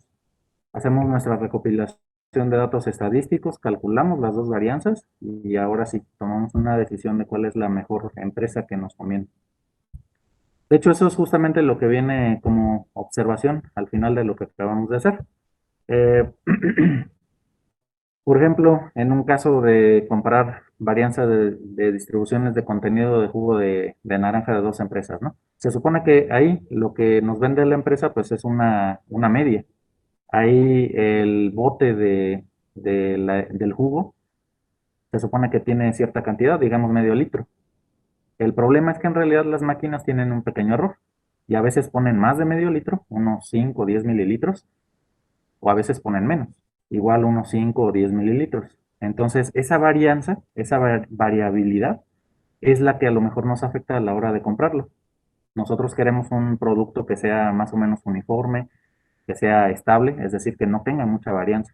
Hacemos nuestra recopilación de datos estadísticos, calculamos las dos varianzas y ahora sí tomamos una decisión de cuál es la mejor empresa que nos conviene. De hecho, eso es justamente lo que viene como observación al final de lo que acabamos de hacer. Eh, por ejemplo, en un caso de comparar varianza de distribuciones de contenido de jugo de naranja de dos empresas, ¿no? Se supone que ahí lo que nos vende la empresa pues es una media. Ahí el bote del jugo se supone que tiene cierta cantidad, digamos medio litro. El problema es que en realidad las máquinas tienen un pequeño error y a veces ponen más de medio litro, unos 5 o 10 mililitros, o a veces ponen menos, igual unos 5 o 10 mililitros. Entonces, esa varianza, esa variabilidad, es la que a lo mejor nos afecta a la hora de comprarlo. Nosotros queremos un producto que sea más o menos uniforme, que sea estable, es decir, que no tenga mucha varianza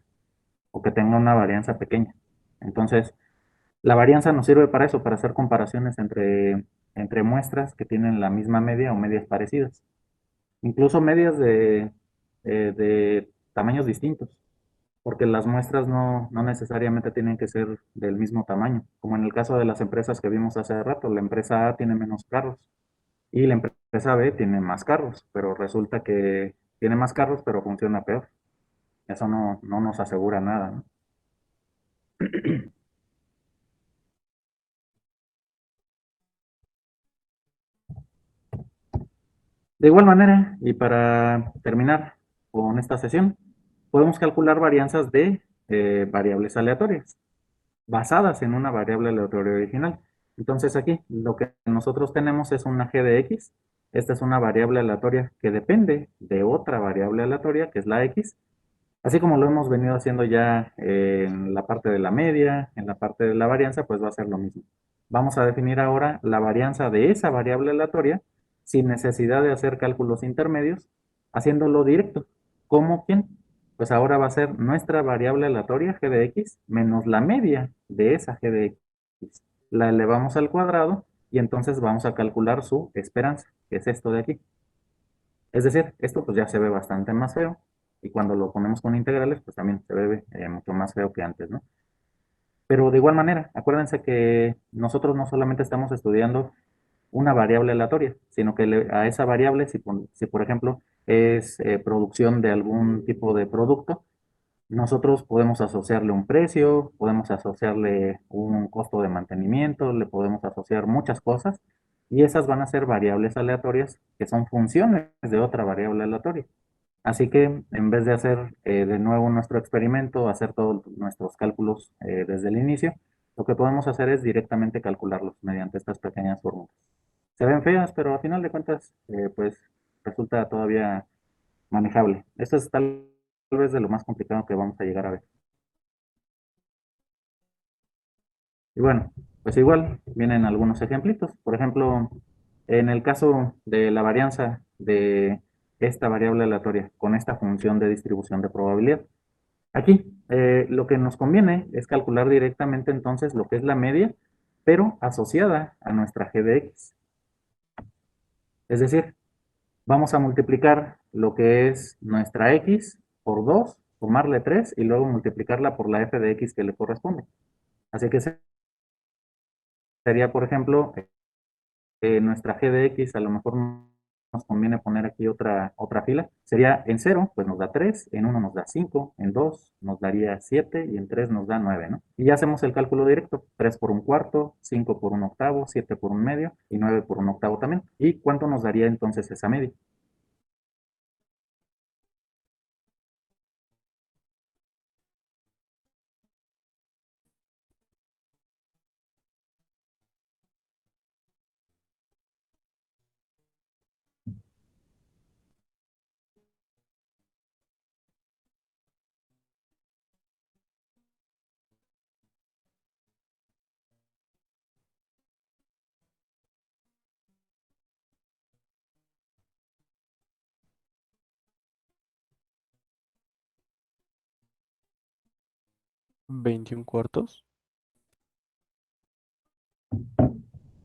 o que tenga una varianza pequeña. Entonces, la varianza nos sirve para eso, para hacer comparaciones entre muestras que tienen la misma media o medias parecidas. Incluso medias de tamaños distintos, porque las muestras no necesariamente tienen que ser del mismo tamaño, como en el caso de las empresas que vimos hace rato. La empresa A tiene menos carros y la empresa B tiene más carros, pero resulta que tiene más carros, pero funciona peor. Eso no nos asegura nada, ¿no? De igual manera, y para terminar con esta sesión, podemos calcular varianzas de variables aleatorias, basadas en una variable aleatoria original. Entonces aquí lo que nosotros tenemos es una g de x. Esta es una variable aleatoria que depende de otra variable aleatoria, que es la x, así como lo hemos venido haciendo ya en la parte de la media, en la parte de la varianza, pues va a ser lo mismo. Vamos a definir ahora la varianza de esa variable aleatoria sin necesidad de hacer cálculos intermedios, haciéndolo directo. ¿Cómo quién? pues ahora va a ser nuestra variable aleatoria g de x menos la media de esa g de x. La elevamos al cuadrado y entonces vamos a calcular su esperanza, que es esto de aquí. Es decir, esto pues ya se ve bastante más feo y cuando lo ponemos con integrales pues también se ve mucho más feo que antes, ¿no? Pero de igual manera, acuérdense que nosotros no solamente estamos estudiando una variable aleatoria, sino que a esa variable, si por ejemplo es producción de algún tipo de producto, nosotros podemos asociarle un precio, podemos asociarle un costo de mantenimiento, le podemos asociar muchas cosas y esas van a ser variables aleatorias que son funciones de otra variable aleatoria. Así que en vez de hacer de nuevo nuestro experimento, hacer todos nuestros cálculos desde el inicio, lo que podemos hacer es directamente calcularlos mediante estas pequeñas fórmulas. Se ven feas, pero a final de cuentas, pues resulta todavía manejable. Esto es tal vez de lo más complicado que vamos a llegar a ver. Y bueno, pues igual vienen algunos ejemplitos. Por ejemplo, en el caso de la varianza de esta variable aleatoria con esta función de distribución de probabilidad. Aquí lo que nos conviene es calcular directamente entonces lo que es la media, pero asociada a nuestra g de x. Es decir, vamos a multiplicar lo que es nuestra x por 2, sumarle 3 y luego multiplicarla por la f de x que le corresponde. Así que sería, por ejemplo, nuestra g de x, a lo mejor nos conviene poner aquí otra fila. Sería en 0, pues nos da 3, en 1 nos da 5, en 2 nos daría 7 y en 3 nos da 9, ¿no? Y ya hacemos el cálculo directo. 3 por un cuarto, 5 por un octavo, 7 por un medio y 9 por un octavo también. ¿Y cuánto nos daría entonces esa media? ¿21 cuartos?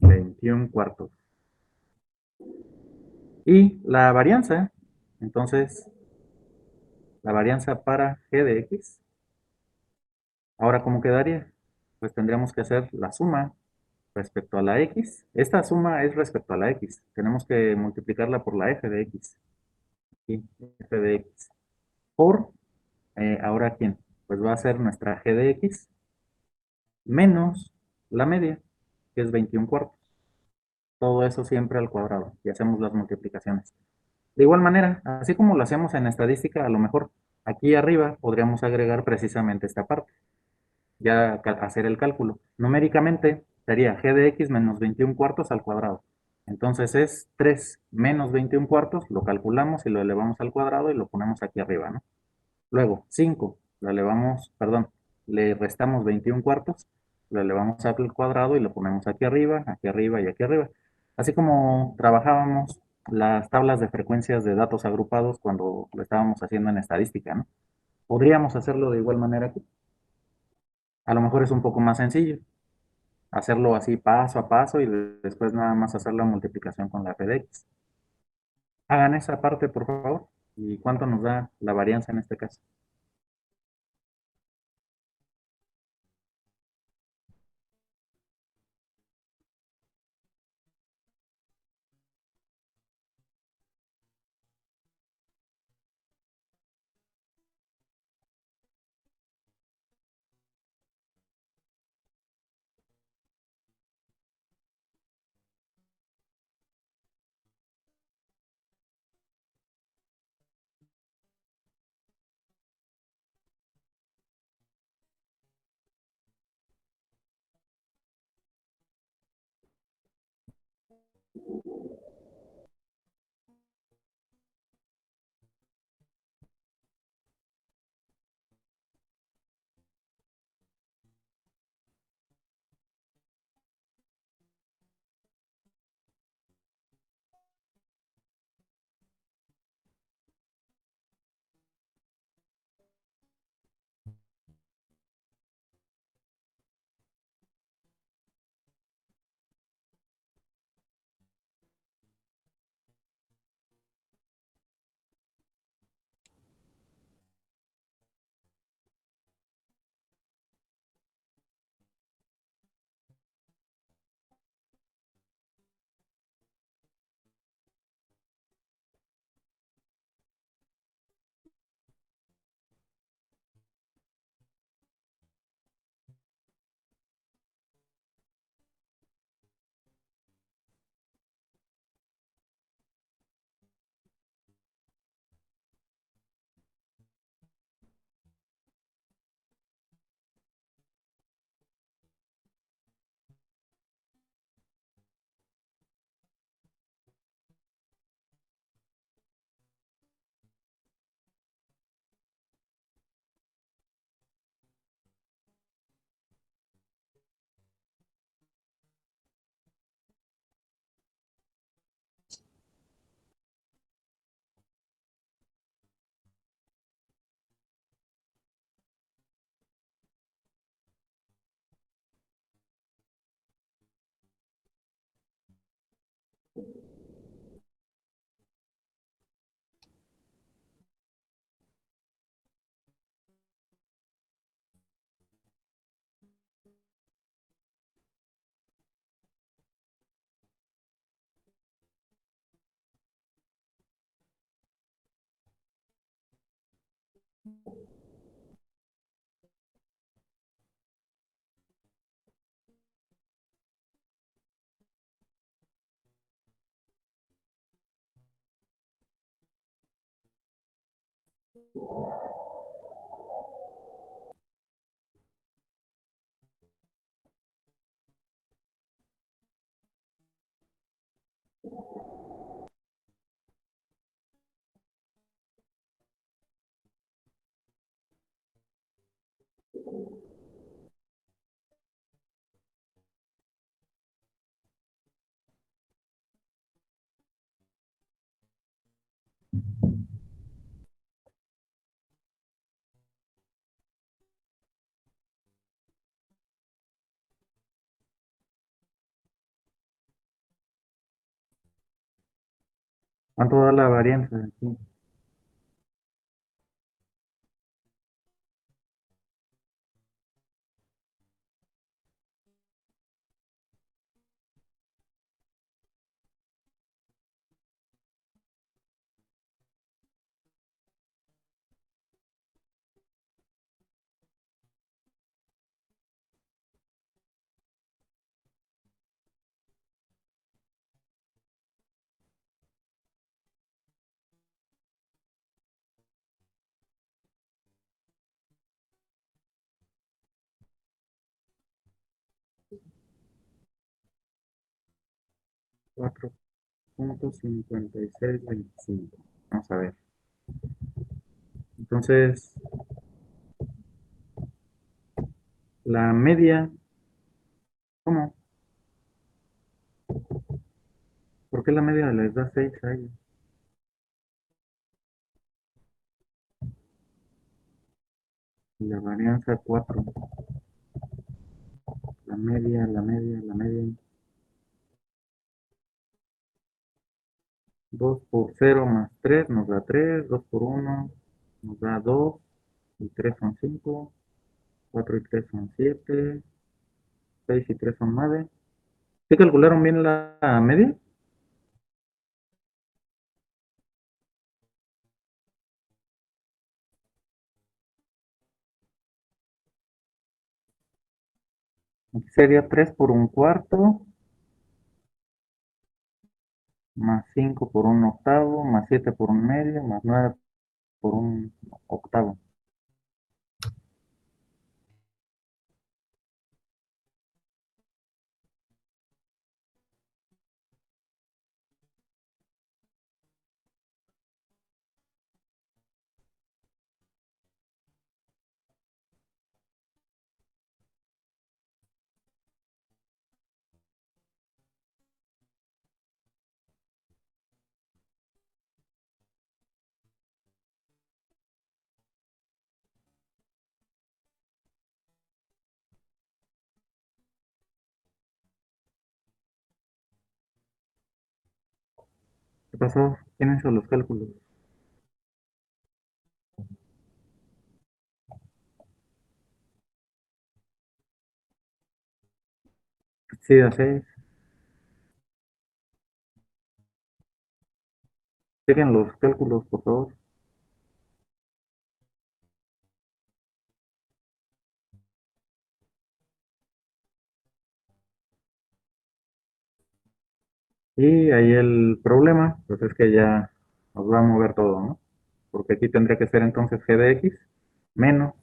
21 cuartos. Y la varianza, entonces, la varianza para g de x, ahora ¿cómo quedaría? Pues tendríamos que hacer la suma respecto a la x. Esta suma es respecto a la x. Tenemos que multiplicarla por la f de x. Y f de x. Por, ahora ¿quién? Pues va a ser nuestra g de x menos la media, que es 21 cuartos. Todo eso siempre al cuadrado. Y hacemos las multiplicaciones. De igual manera, así como lo hacemos en estadística, a lo mejor aquí arriba podríamos agregar precisamente esta parte. Ya hacer el cálculo. Numéricamente sería g de x menos 21 cuartos al cuadrado. Entonces es 3 menos 21 cuartos, lo calculamos y lo elevamos al cuadrado y lo ponemos aquí arriba, ¿no? Luego 5, lo elevamos, perdón, le restamos 21 cuartos, lo elevamos al cuadrado y lo ponemos aquí arriba y aquí arriba. Así como trabajábamos las tablas de frecuencias de datos agrupados cuando lo estábamos haciendo en estadística, ¿no? Podríamos hacerlo de igual manera aquí. A lo mejor es un poco más sencillo hacerlo así paso a paso y después nada más hacer la multiplicación con la f de x. Hagan esa parte, por favor. ¿Y cuánto nos da la varianza en este caso? ¿Cuánto da la varianza aquí? Cuatro punto 5625. Vamos a ver. Entonces, la media, ¿cómo? ¿Por qué la media les da 6 a ellos? Y la varianza 4. La media. 2 por 0 más 3 nos da 3. 2 por 1 nos da 2. Y 3 son 5. 4 y 3 son 7. 6 y 3 son 9. ¿Sí calcularon bien la media? Aquí sería 3 por un cuarto, más 5 por un octavo, más 7 por un medio, más 9 por un octavo. ¿Qué pasó? ¿Quién hizo los cálculos? Sí, a 6. Chequen los cálculos, por favor. Y ahí el problema, pues es que ya nos va a mover todo, ¿no? Porque aquí tendría que ser entonces g de x menos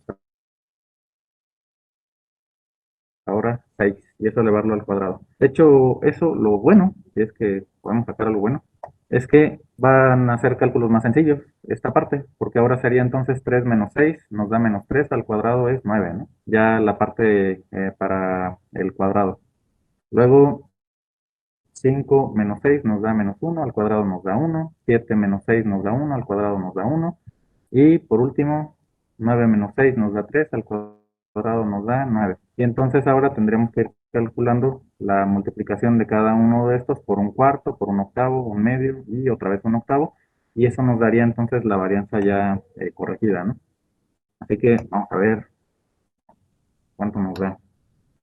ahora 6 y eso elevarlo al cuadrado. De hecho, eso lo bueno, si es que podemos sacar algo bueno, es que van a ser cálculos más sencillos esta parte, porque ahora sería entonces 3 menos 6 nos da menos 3 al cuadrado es 9, ¿no? Ya la parte para el cuadrado. Luego 5 menos 6 nos da menos 1 al cuadrado nos da 1. 7 menos 6 nos da 1 al cuadrado nos da 1. Y por último, 9 menos 6 nos da 3 al cuadrado nos da 9. Y entonces ahora tendremos que ir calculando la multiplicación de cada uno de estos por un cuarto, por un octavo, un medio y otra vez un octavo. Y eso nos daría entonces la varianza ya corregida, ¿no? Así que vamos a ver cuánto nos da.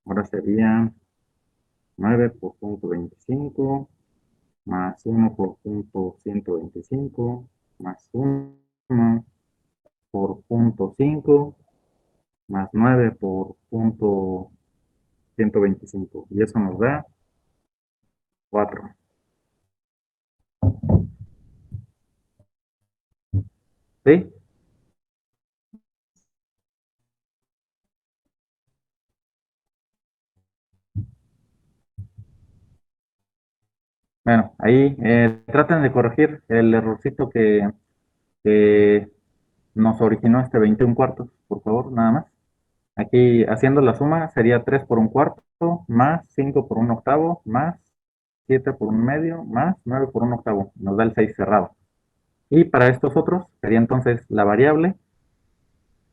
Ahora sería 9 por punto 25 más 1 por punto 125 más 1 por punto 5 más 9 por punto 125. Y eso nos da 4. ¿Sí? Bueno, ahí traten de corregir el errorcito que nos originó este 21 cuartos, por favor, nada más. Aquí haciendo la suma sería 3 por un cuarto, más 5 por un octavo, más 7 por un medio, más 9 por un octavo. Nos da el 6 cerrado. Y para estos otros sería entonces la variable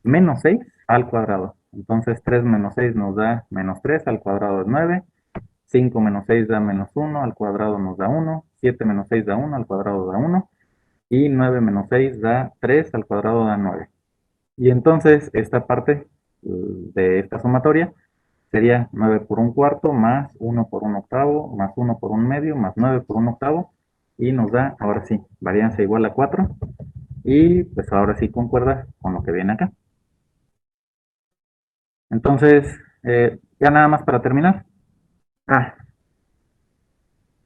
menos 6 al cuadrado. Entonces 3 menos 6 nos da menos 3 al cuadrado es 9. 5 menos 6 da menos 1 al cuadrado nos da 1. 7 menos 6 da 1 al cuadrado da 1. Y 9 menos 6 da 3 al cuadrado da 9. Y entonces esta parte de esta sumatoria sería 9 por un cuarto más 1 por un octavo más 1 por un medio más 9 por un octavo. Y nos da, ahora sí, varianza igual a 4. Y pues ahora sí concuerda con lo que viene acá. Entonces, ya nada más para terminar. Ah,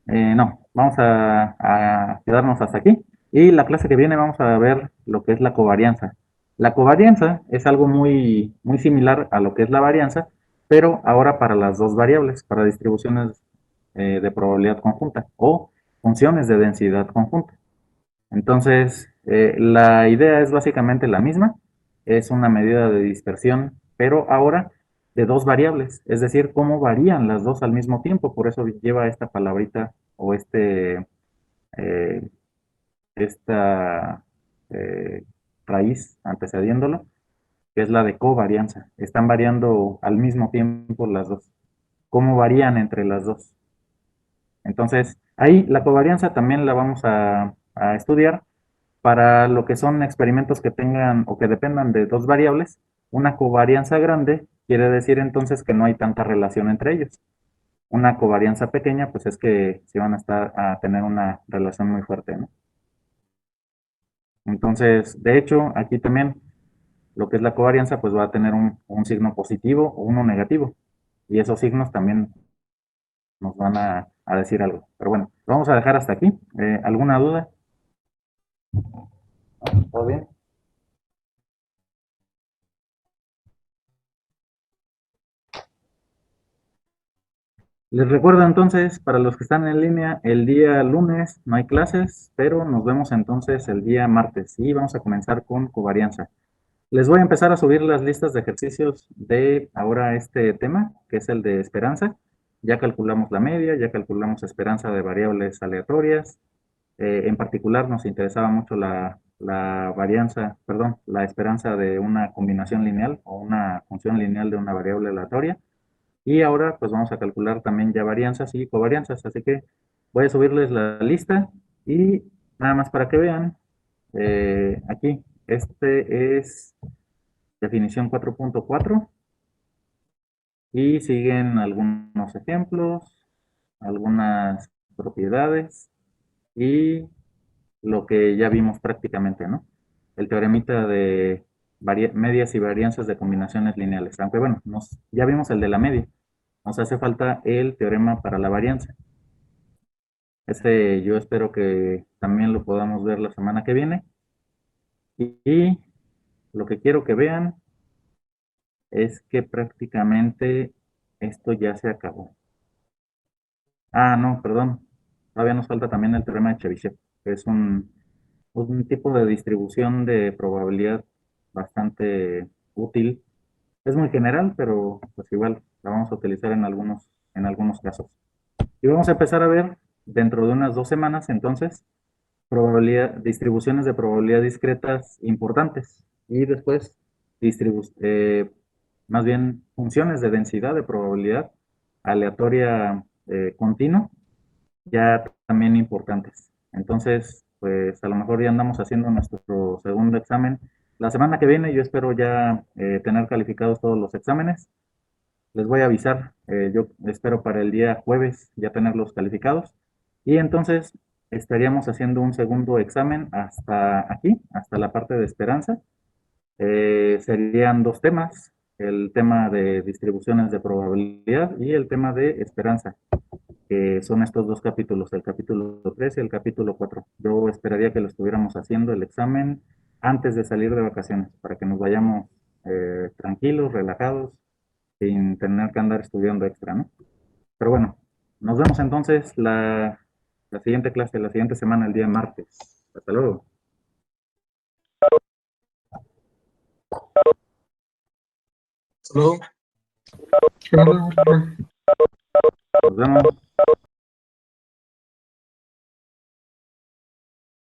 no, vamos a quedarnos hasta aquí. Y la clase que viene vamos a ver lo que es la covarianza. La covarianza es algo muy, muy similar a lo que es la varianza, pero ahora para las dos variables, para distribuciones de probabilidad conjunta o funciones de densidad conjunta. Entonces, la idea es básicamente la misma, es una medida de dispersión, pero ahora de dos variables, es decir, cómo varían las dos al mismo tiempo, por eso lleva esta palabrita o eh, esta eh, raíz antecediéndolo, que es la de covarianza. Están variando al mismo tiempo las dos. ¿Cómo varían entre las dos? Entonces, ahí la covarianza también la vamos a estudiar para lo que son experimentos que tengan o que dependan de dos variables. Una covarianza grande quiere decir entonces que no hay tanta relación entre ellos. Una covarianza pequeña, pues es que sí van a tener una relación muy fuerte, ¿no? Entonces, de hecho, aquí también lo que es la covarianza, pues va a tener un signo positivo o uno negativo. Y esos signos también nos van a decir algo. Pero bueno, lo vamos a dejar hasta aquí. ¿Alguna duda? ¿Todo bien? Les recuerdo entonces, para los que están en línea, el día lunes no hay clases, pero nos vemos entonces el día martes y vamos a comenzar con covarianza. Les voy a empezar a subir las listas de ejercicios de ahora este tema, que es el de esperanza. Ya calculamos la media, ya calculamos esperanza de variables aleatorias. En particular nos interesaba mucho la varianza, perdón, la esperanza de una combinación lineal o una función lineal de una variable aleatoria. Y ahora pues vamos a calcular también ya varianzas y covarianzas. Así que voy a subirles la lista y nada más para que vean. Aquí, este es definición 4.4 y siguen algunos ejemplos, algunas propiedades y lo que ya vimos prácticamente, ¿no? El teoremita de medias y varianzas de combinaciones lineales. Aunque bueno, ya vimos el de la media. Nos hace falta el teorema para la varianza. Ese yo espero que también lo podamos ver la semana que viene. Y lo que quiero que vean es que prácticamente esto ya se acabó. Ah, no, perdón. Todavía nos falta también el teorema de Chebyshev, que es un tipo de distribución de probabilidad bastante útil. Es muy general, pero pues igual la vamos a utilizar en algunos casos. Y vamos a empezar a ver dentro de unas 2 semanas, entonces, distribuciones de probabilidad discretas importantes. Y después, más bien, funciones de densidad de probabilidad aleatoria continua, ya también importantes. Entonces, pues a lo mejor ya andamos haciendo nuestro segundo examen. La semana que viene yo espero ya tener calificados todos los exámenes. Les voy a avisar, yo espero para el día jueves ya tenerlos calificados. Y entonces estaríamos haciendo un segundo examen hasta aquí, hasta la parte de esperanza. Serían dos temas, el tema de distribuciones de probabilidad y el tema de esperanza, que son estos dos capítulos, el capítulo 3 y el capítulo 4. Yo esperaría que lo estuviéramos haciendo el examen antes de salir de vacaciones, para que nos vayamos tranquilos, relajados, sin tener que andar estudiando extra, ¿no? Pero bueno, nos vemos entonces la siguiente clase, la siguiente semana, el día martes. Hasta luego. Hasta luego. Nos vemos.